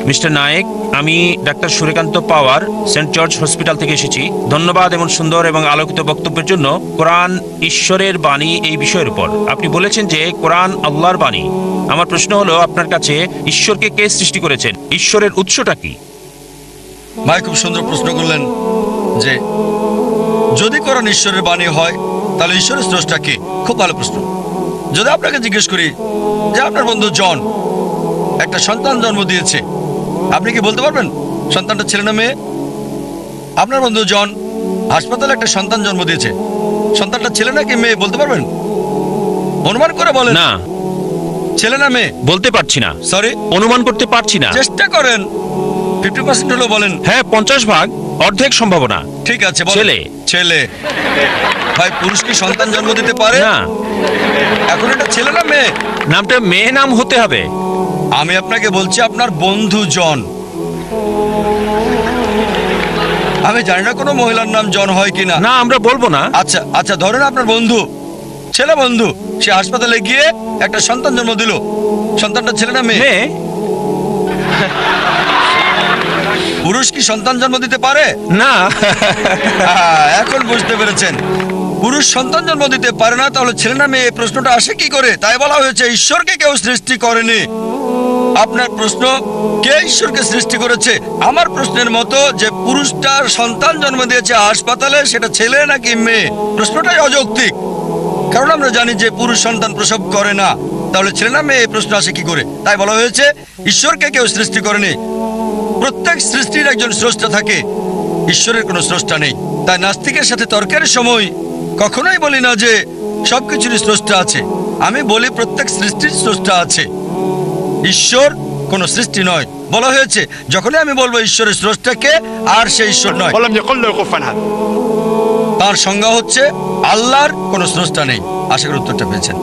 Mister Naik, আমি doctor Suryakanta পাওয়ার Saint George hospital থেকে এসেছি। ধন্যবাদ এমন সুন্দর এবং আলোকিত বক্তব্যের জন্য। কোরআন ঈশ্বরের বাণী এই বিষয়ের উপর আপনি বলেছেন যে কোরআন আল্লাহর বাণী। আমার প্রশ্ন হলো, আপনার কাছে ঈশ্বরকে কে সৃষ্টি করেছেন? ঈশ্বরের উৎসটা কি? ভাই খুব সুন্দর প্রশ্ন করলেন যে যদি কোরআন ঈশ্বরের বাণী হয় তাহলে ঈশ্বরের স্রষ্টা কে। খুব ভালো প্রশ্ন। যদি আপনাকে জিজ্ঞেস করি যে আপনার বন্ধু জন একটা সন্তান জন্ম দিয়েছে, আপনি কি বলতে পারবেন সন্তানটা ছেলে না মেয়ে? আপনার বন্ধু জন হাসপাতালে একটা সন্তান জন্ম দিয়েছে, সন্তানটা ছেলে নাকি মেয়ে বলতে পারবেন? অনুমান করে বলেন। না, ছেলে না মেয়ে বলতে পারছি না। সরি, অনুমান করতে পারছি না। চেষ্টা করেন। 50% হলো বলেন। হ্যাঁ, 50 ভাগ, অর্ধেক সম্ভাবনা। ঠিক আছে, বলেন। ছেলে। ছেলে। ভাই পুরুষ কি সন্তান জন্ম দিতে পারে? না। এখন এটা ছেলে না মেয়ে? নামটা মেয়ে নাম হতে হবে। আমি আপনাকে বলছি আপনার বন্ধু জন। আমি জানি না কোনো মহিলার নাম জন হয় কিনা। না, আমরা বলবো না। আচ্ছা আচ্ছা, ধরেন আপনার বন্ধু, ছেলে বন্ধু, সে হাসপাতালে গিয়ে একটা সন্তান জন্ম দিল। সন্তানটা ছেলে না মেয়ে? মেয়ে। পুরুষ কি সন্তান জন্ম দিতে পারে? না। এখন বুঝতে পেরেছেন, পুরুষ সন্তান জন্ম দিতে পারে না, তাহলে ছেলে না মেয়ে প্রশ্নটা আসে কি করে? তাই বলা হয়েছে ঈশ্বরকে কেউ সৃষ্টি করেনি। আপনার প্রশ্ন কে ঈশ্বরকে সৃষ্টি করেছে, আমার প্রশ্নের মতো যে পুরুষটার সন্তান জন্ম দিয়েছে হাসপাতালে, সেটা ছেলে নাকি মেয়ে, প্রশ্নটাই অযৌক্তিক। কারণ আমরা জানি যে পুরুষ সন্তান প্রসব করে না, তাহলে ছেলে না মেয়ে এই প্রশ্ন আসে কি করে? তাই বলা হয়েছে ঈশ্বরকে কেউ সৃষ্টি করেনি। প্রত্যেক সৃষ্টির একজন স্রষ্টা থাকে, ঈশ্বরের কোনো স্রষ্টা নেই। তাই নাস্তিকের সাথে তর্কের সময় কখনোই বলি না যে সবকিছুরই স্রষ্টা আছে। আমি বলি প্রত্যেক সৃষ্টির স্রষ্টা আছে, ঈশ্বর কোনো সৃষ্টি নয়। বলা হয়েছে যখনই আমি বলবো ঈশ্বরের স্রষ্টাকে, আর সে ঈশ্বর নয়। তার সংজ্ঞা হচ্ছে আল্লাহর কোনো স্রষ্টা নেই। আশা করি উত্তরটা পেয়েছেন।